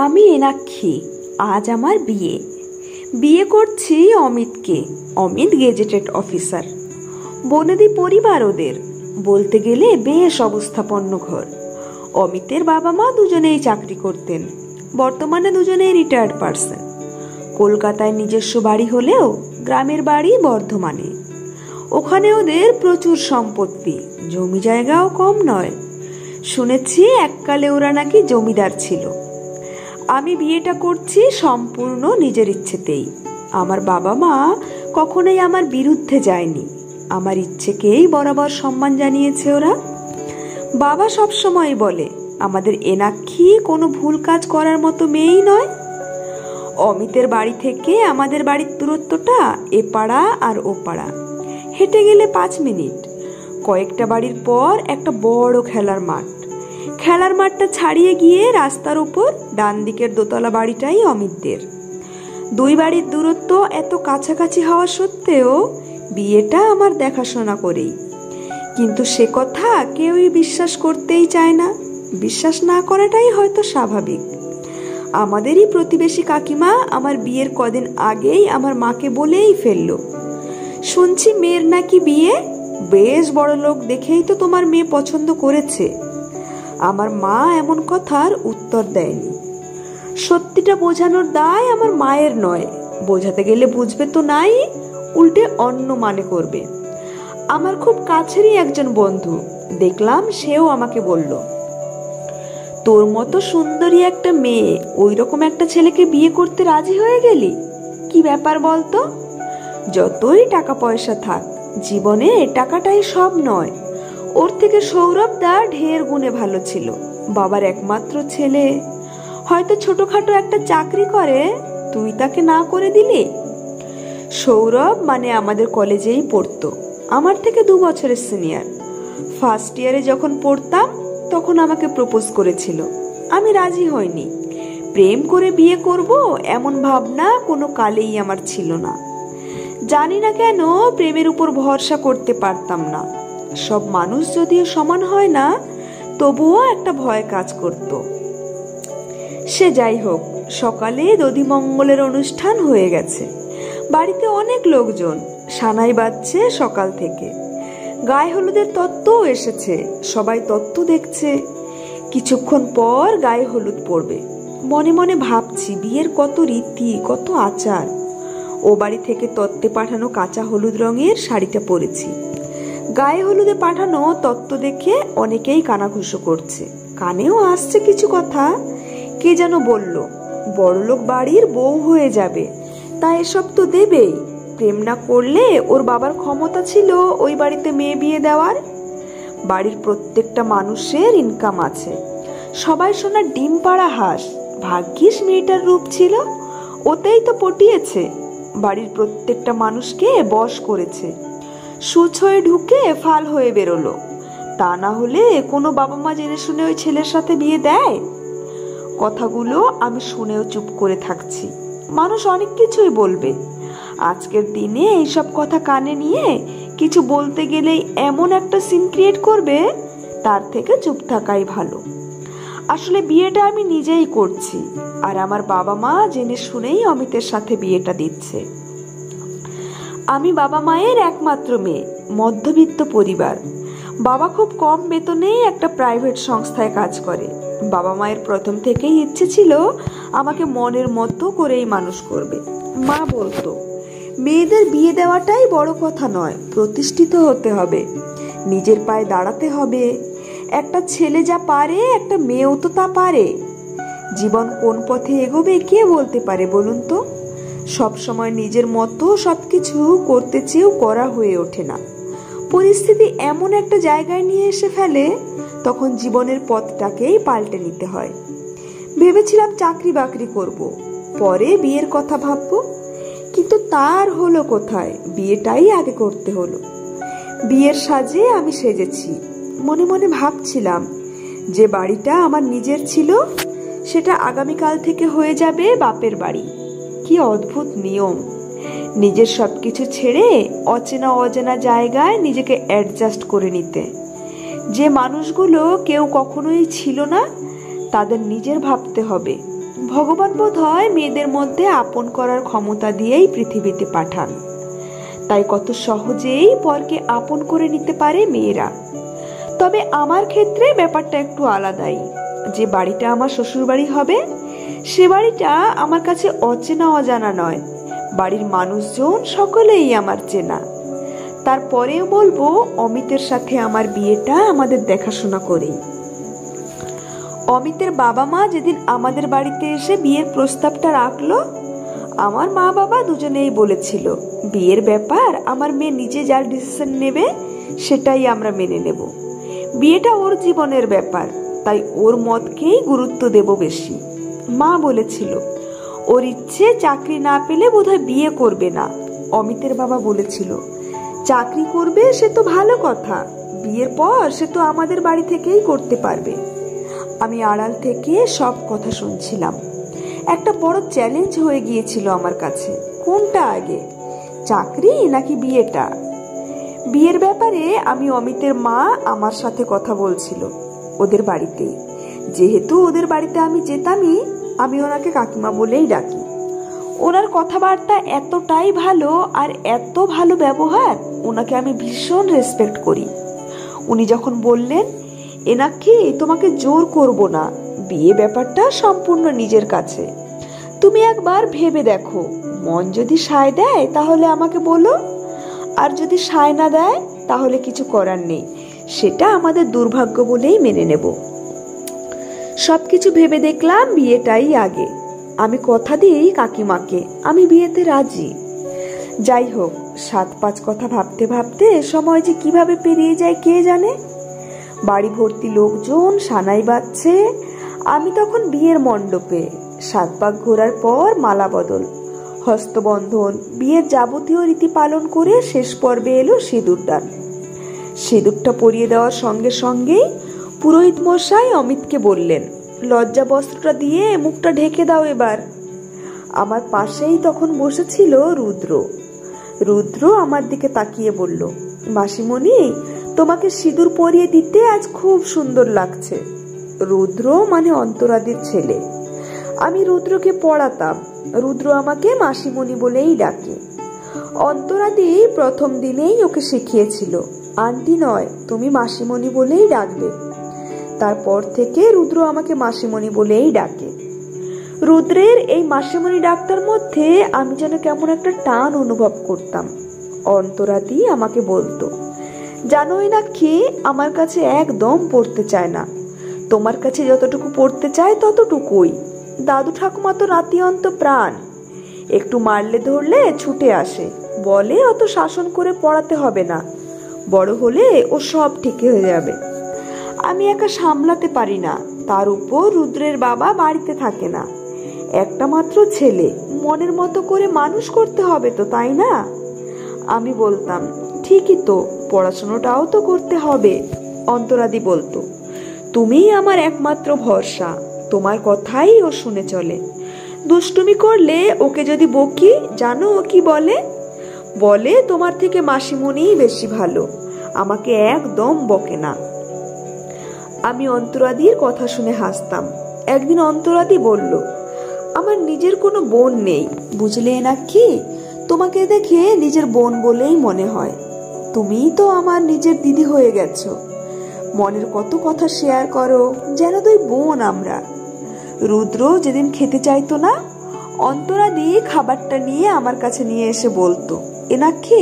আমি এনাক্ষী। আজ আমার বিয়ে। বিয়ে করছি অমিতকে। Amit gazetted officer. বনেদি পরিবার ওদের, বলতে গেলে বেশ অবস্থাপন্ন ঘর। অমিতের বাবা মা দুজনেই চাকরি করতেন, বর্তমানে দুজনেই রিটায়ার্ড পার্সন। কলকাতায় নিজস্ব বাড়ি হলেও গ্রামের বাড়ি বর্ধমানে। ওখানে ওদের প্রচুর সম্পত্তি, জমি জায়গাও কম নয়। শুনেছি এককালে ওরা নাকি জমিদার ছিল। আমি বিয়েটা করছি সম্পূর্ণ নিজের ইচ্ছেতেই। আমার বাবা মা কখনোই আমার বিরুদ্ধে যায়নি। আমার ইচ্ছেকেই বরাবর সম্মান জানিয়েছে ওরা। বাবা সবসময় বলে আমাদের এনাক্ষী কোনো ভুল কাজ করার মতো মেয়েই নয়। অমিতের বাড়ি থেকে আমাদের বাড়ির দূরত্বটা এ পাড়া আর ও পাড়া, হেঁটে গেলে 5 মিনিট। কয়েকটা বাড়ির পর একটা বড় খেলার মাঠ। খেলার মাঠটা ছাড়িয়ে গিয়ে রাস্তার উপর ডান দিকের দোতলা বাড়িটাই অমিতদের। দুই বাড়ির দূরত্ব এত কাছাকাছি হওয়া সত্ত্বেও বিয়েটা আমার দেখাশোনা করেই। কিন্তু সে কথা কেউই বিশ্বাস করতেই চায় না। বিশ্বাস না করাটাই হয়তো স্বাভাবিক। আমাদেরই প্রতিবেশী কাকিমা আমার বিয়ের কদিন আগেই আমার মাকে বলেই ফেললো, শুনছি মেয়ের নাকি বিয়ে, বেশ বড় লোক দেখেই তো তোমার মেয়ে পছন্দ করেছে। আমার মা এমন কথার উত্তর দেয়নি। সত্যিটা বোঝানোর দায় আমার মায়ের নয়। বোঝাতে গেলে বুঝবে তো নাই, উল্টে অন্য মানে করবে। আমার খুব কাছেরই একজন বন্ধু দেখলাম, সেও আমাকে বলল, তোর মতো সুন্দরী একটা মেয়ে ওই রকম একটা ছেলেকে বিয়ে করতে রাজি হয়ে গেলি, কি ব্যাপার বলতো? যতই টাকা পয়সা থাক, জীবনে টাকাটাই সব নয়। ওর থেকে সৌরভ দা ঢের গুণে ভালো ছিল। বাবার একমাত্র ছেলে, হয়তো ছোটখাটো একটা চাকরি করে, তুই তাকে না করে দিলি। সৌরভ মানে আমাদের কলেজেই পড়তো, আমার থেকে 2 বছরের সিনিয়র। ফার্স্ট ইয়ারে যখন পড়তাম তখন আমাকে প্রপোজ করেছিল। আমি রাজি হইনি। প্রেম করে বিয়ে করব এমন ভাবনা কোনো কালেই আমার ছিল না। জানি না কেন প্রেমের উপর ভরসা করতে পারতাম না। সব মানুষ যদিও সমান হয় না, তবুও একটা ভয় কাজ করত। সে যাই হোক, সকালে দধিমঙ্গলের অনুষ্ঠান হয়ে গেছে। বাড়িতে অনেক লোকজন, সানাই বাজছে সকাল থেকে। গায়ে হলুদের তত্ত্বও এসেছে, সবাই তত্ত্ব দেখছে। কিছুক্ষণ পর গায়ে হলুদ পড়বে। মনে মনে ভাবছি বিয়ের কত রীতি, কত আচার। ও বাড়ি থেকে তত্ত্বে পাঠানো কাঁচা হলুদ রঙের শাড়িটা পরেছি। গায়ে হলুদে পাঠানো তত্ত্ব দেখে অনেকেই কানাঘুষো করছে, কানেও আসছে কিছু কথা। কে যেন বলল, বড়লোক বাড়ির বউ হয়ে যাবে, তা এসব তো দেবেই। প্রেম না করলে ওর বাবার ক্ষমতা ছিল ওই বাড়িতে মেয়ে বিয়ে দেওয়ার। বাড়ির প্রত্যেকটা মানুষের ইনকাম আছে। সবাই শোনা ডিম পাড়া হাঁস। ভাগ্যিস মেয়েটার রূপ ছিল, ওতেই তো পটিয়েছে। বাড়ির প্রত্যেকটা মানুষকে বশ করেছে। সুচ হয়ে ঢুকে ফাল হয়ে বেরোলো। তা না হলে কোনো বাবা মা জেনে শুনে ওই ছেলের সাথে বিয়ে দেয়? কথাগুলো আমি শুনেও চুপ করে থাকছি। মানুষ অনেক কিছুই বলবে। আজকের দিনে এইসব কথা কানে নিয়ে কিছু বলতে গেলেই এমন একটা সিন ক্রিয়েট করবে, তার থেকে চুপ থাকাই ভালো। আসলে বিয়েটা আমি নিজেই করছি, আর আমার বাবা মা জেনে শুনেই অমিতের সাথে বিয়েটা দিচ্ছে। আমি বাবা মায়ের একমাত্র মেয়ে, মধ্যবিত্ত পরিবার। বাবা খুব কম বেতনেই একটা প্রাইভেট সংস্থায় কাজ করে। বাবা মায়ের প্রথম থেকেই ইচ্ছে ছিল আমাকে মনের মতো করেই মানুষ করবে। মা বলতো, মেয়েদের বিয়ে দেওয়াটাই বড় কথা নয়, প্রতিষ্ঠিত হতে হবে, নিজের পায়ে দাঁড়াতে হবে। একটা ছেলে যা পারে একটা মেয়েও তো তা পারে। জীবন কোন পথে এগোবে কে বলতে পারে বলুন তো? সবসময় নিজের মতো সবকিছু করতে চেয়েও করা হয়ে ওঠে না। পরিস্থিতি এমন একটা জায়গায় নিয়ে এসে ফেলে, তখন জীবনের পথটাকেই পাল্টে নিতে হয়। ভেবেছিলাম চাকরি বাকরি করব, পরে বিয়ের কথা ভাববো, কিন্তু তার হলো কোথায়? বিয়েটাই আগে করতে হলো। বিয়ের সাজে আমি সেজেছি। মনে মনে ভাবছিলাম, যে বাড়িটা আমার নিজের ছিল সেটা আগামীকাল থেকে হয়ে যাবে বাপের বাড়ি। কি অদ্ভুত নিয়ম! নিজের সবকিছু ছেড়ে অচেনা অজানা জায়গায় নিজেকে অ্যাডজাস্ট করে নিতে। যে মানুষগুলো কেউ কখনোই ছিল না, তাদের নিজের ভাবতে হবে, ভগবান বোধহয় মেয়েদের মধ্যে আপন করার ক্ষমতা দিয়েই পৃথিবীতে পাঠান, তাই কত সহজেই পরকে আপন করে নিতে পারে মেয়েরা। তবে আমার ক্ষেত্রে ব্যাপারটা একটু আলাদাই। যে বাড়িটা আমার শ্বশুর বাড়ি হবে, সে বাড়িটা আমার কাছে অচেনা অজানা নয়। বাড়ির মানুষজন সকলেই আমার চেনা। তারপরেও বলবো, অমিতের সাথে আমার বিয়েটা আমাদের দেখাশোনা করেই। অমিতের বাবা মা যেদিন আমাদের বাড়িতে এসে বিয়ের প্রস্তাবটা রাখলো, আমার মা বাবা দুজনেই বলেছিল, বিয়ের ব্যাপার আমার মেয়ে নিজে যার ডিসিশন নেবে সেটাই আমরা মেনে নেব। বিয়েটা ওর জীবনের ব্যাপার, তাই ওর মতকেই গুরুত্ব দেব বেশি। মা বলেছিল, ওর ইচ্ছে চাকরি না পেলে বোধহয় বিয়ে করবে না। অমিতের বাবা বলেছিল, চাকরি করবে সে তো ভালো কথা, বিয়ের পর সে তো আমাদের বাড়ি থেকেই করতে পারবে। আমি আড়াল থেকে সব কথা শুনছিলাম। একটা বড় চ্যালেঞ্জ হয়ে গিয়েছিল আমার কাছে, কোনটা আগে, চাকরি নাকি বিয়েটা। বিয়ের ব্যাপারে আমি অমিতের মা আমার সাথে কথা বলছিল ওদের বাড়িতেই। যেহেতু ওদের বাড়িতে আমি যেতামই, আমি ওনাকে কাকিমা বলেই ডাকি। ওনার কথাবার্তা এতটাই ভালো আর এত ভালো ব্যবহার, ওনাকে আমি ভীষণ রেসপেক্ট করি। উনি যখন বললেন, এনাকি তোমাকে জোর করব না, বিয়ে ব্যাপারটা সম্পূর্ণ নিজের কাছে, তুমি একবার ভেবে দেখো, মন যদি সায় দেয় তাহলে আমাকে বলো, আর যদি সায় না দেয় তাহলে কিছু করার নেই, সেটা আমাদের দুর্ভাগ্য বলেই মেনে নেব। সবকিছু ভেবে দেখলাম বিয়েটাই আগে। আমি কথা দিই কাকিমাকে আমি বিয়েতে রাজি। যাই হোক, 7-5 কথা ভাবতে ভাবতে সময় যে কিভাবে পেরিয়ে যায় কে জানে। বাড়ি ভর্তি লোকজন, সানাই বাজছে। আমি তখন বিয়ের মণ্ডপে। 7 পাক ঘোরার পর মালা বদল, হস্তবন্ধন, বিয়ের যাবতীয় রীতি পালন করে শেষ পর্বে এলো সিঁদুর দান। সিঁদুরটা পরিয়ে দেওয়ার সঙ্গে সঙ্গেই পুরোহিত মশাই অমিতকে বললেন, লজ্জা বস্ত্রটা দিয়ে মুখটা ঢেকে দাও এবার। আমার পাশেই তখন বসেছিল রুদ্র। রুদ্র আমার দিকে তাকিয়ে বলল, মাসিমণি, তোমাকে সিঁদুর পরিয়ে দিতে আজ খুব সুন্দর লাগছে। রুদ্র মানে অন্তরাদির ছেলে। আমি রুদ্রকে পড়াতাম, রুদ্র আমাকে মাসিমণি বলেই ডাকে। অন্তরাদি প্রথম দিনেই ওকে শিখিয়েছিল, আন্টি নয়, তুমি মাসিমণি বলেই ডাকবে। তারপর থেকে রুদ্র আমাকে মাসিমণি বলেই ডাকে। রুদ্রের এই মাসিমণি ডাকটার মধ্যে আমি যেন কেমন একটা টান অনুভব করতাম। অন্তরাদি আমাকে বলতো, জানোই না কি, আমার কাছে একদম পড়তে চায় না, তোমার কাছে যতটুকু পড়তে চায় ততটুকুই। দাদু ঠাকুমা তো নাতি অন্ত প্রাণ, একটু মারলে ধরলে ছুটে আসে, বলে অত শাসন করে পড়াতে হবে না, বড় হলে ও সব ঠিক হয়ে যাবে। আমি একা সামলাতে পারি না, তার উপর রুদ্রের বাবা বাড়িতে থাকে না, একটা মাত্র ছেলে, মনের মতো করে মানুষ করতে হবে তো, তাই না? আমি বলতাম, ঠিকই তো, পড়াশোনাটাও তো করতে হবে। অন্তরাদি বলতো, তুমিই আমার একমাত্র ভরসা, তোমার কথাই ও শুনে চলে। দুষ্টুমি করলে ওকে যদি বকি, জানো ও কি বলে? বলে তোমার থেকে মাসিমণিই বেশি ভালো, আমাকে একদম বকে না। আমি অন্তরাদির কথা শুনে হাসতাম। একদিন অন্তরাদি বলল, আমার নিজের কোনো বোন নেই, বুঝলে না কি, তোমাকে দেখে নিজের বোন বলেই মনে হয়, তুমিই তো আমার নিজের দিদি হয়ে গেছো, মনের কত কথা শেয়ার করো, যেন দুই বোন আমরা। রুদ্র যেদিন খেতে চাইতো না, অন্তরাদি খাবারটা নিয়ে আমার কাছে নিয়ে এসে বলতো, এনাকে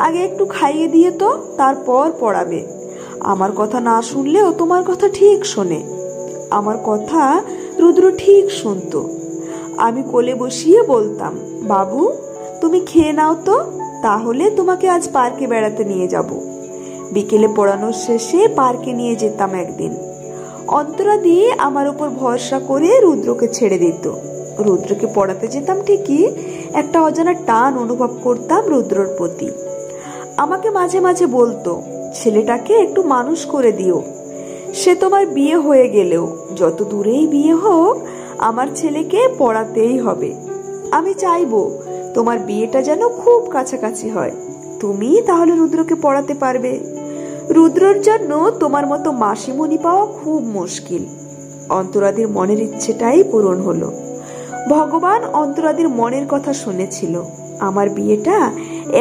আগে একটু খাইয়ে দিয়ে তো, তারপর পড়াবে। আমার কথা না শুনলেও তোমার কথা ঠিক শোনে। আমার কথা রুদ্র ঠিক শুনতো। আমি কোলে বসিয়ে বলতাম, বাবু তুমি খেয়ে নাও তো, তাহলে তোমাকে আজ পার্কে বেড়াতে নিয়ে যাব। বিকেলে পড়ানোর শেষে পার্কে নিয়ে যেতাম একদিন। অন্তরাদি আমার উপর ভরসা করে রুদ্রকে ছেড়ে দিত। রুদ্রকে পড়াতে যেতাম ঠিকই, একটা অজানা টান অনুভব করতাম রুদ্রর প্রতি। আমাকে মাঝে মাঝে বলতো, ছেলেটাকে একটু মানুষ করে দিও, সে তোমার বিয়ে হয়ে গেলেও যত দূরেই বিয়ে হোক, আমার ছেলেকে পড়াতেই হবে। আমি চাইবো তোমার বিয়েটা যেন খুব কাছাকাছি হয়, তুমি তাহলে রুদ্রকে পড়াতে পারবে। রুদ্রর জন্য তোমার মতো মাসিমণি পাওয়া খুব মুশকিল। অন্তরাদির মনের ইচ্ছেটাই পূরণ হলো। ভগবান অন্তরাদির মনের কথা শুনেছিল। আমার বিয়েটা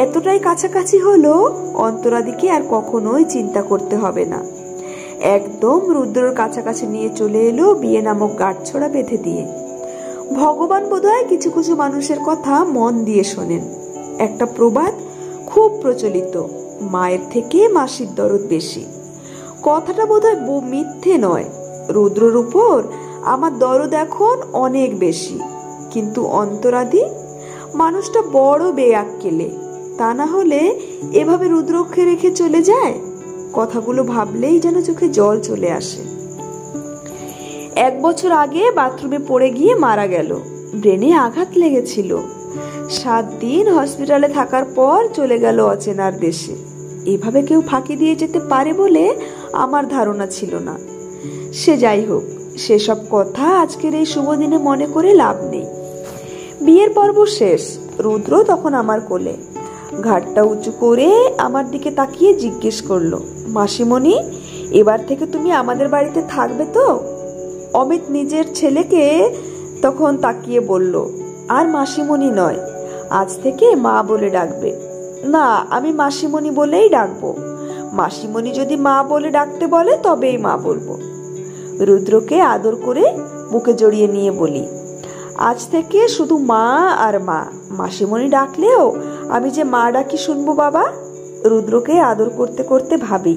এতটাই কাছাকাছি হলো, অন্তরাদিকে আর কখনোই চিন্তা করতে হবে না। একদম রুদ্রর কাছাকাছি নিয়ে চলে এলো বিয়ে নামক গাঁটছড়া বেঁধে দিয়ে। ভগবান বোধহয় কিছু কিছু মানুষের কথা মন দিয়ে শোনেন। একটা প্রবাদ খুব প্রচলিত, মায়ের থেকে মাসির দরদ বেশি। কথাটা বোধহয় মিথ্যে নয়। রুদ্রর উপর আমার দরদ এখন অনেক বেশি, কিন্তু অন্তরাদি মানুষটা বড় বেয়াক্কেলে। তা না হলে এভাবে রুদ্রকে রেখে চলে যায়? কথাগুলো ভাবলেই যেন চোখে জল চলে আসে। 1 বছর আগে বাথরুমে পড়ে গিয়ে মারা গেল। ব্রেনে আঘাত লেগেছিল। 7 দিন হসপিটালে থাকার পর চলে গেল অচেনার দেশে। এভাবে কেউ ফাঁকি দিয়ে যেতে পারে বলে আমার ধারণা ছিল না। সে যাই হোক, সেসব কথা আজকের এই শুভ দিনে মনে করে লাভ নেই। বিয়ের পর্ব শেষ। রুদ্র তখন আমার কোলে, ঘাটটা উঁচু করে আমার দিকে তাকিয়ে জিজ্ঞেস করলো, মাসিমণি, এবার থেকে তুমি আমাদের বাড়িতে থাকবে তো? অমিত নিজের ছেলেকে তখন তাকিয়ে বলল, আর মাসিমণি নয়, আজ থেকে মা বলে ডাকবে। না, আমি মাসিমণি বলেই ডাকবো। মাসিমণি যদি মা বলে ডাকতে বলে তবেই মা বলবো। রুদ্রকে আদর করে বুকে জড়িয়ে নিয়ে বলি, আজ থেকে শুধু মা আর মা। মাসিমণি ডাকলেও আমি যে মা ডাকি শুনবো বাবা। রুদ্রকে আদর করতে করতে ভাবি,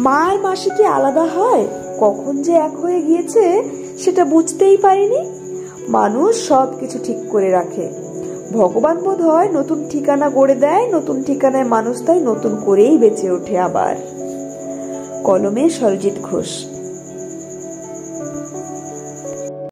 মা আর মাসি কি আলাদা হয়? কখন যে এক হয়ে গিয়েছে সেটা বুঝতেই পারিনি। মানুষ সব কিছু ঠিক করে রাখে। ভগবান বোধ হয় নতুন ঠিকানা গড়ে দেয়, নতুন ঠিকানায় মানুষ তাই নতুন করেই বেঁচে ওঠে আবার। কলমে সরজিৎ ঘোষ।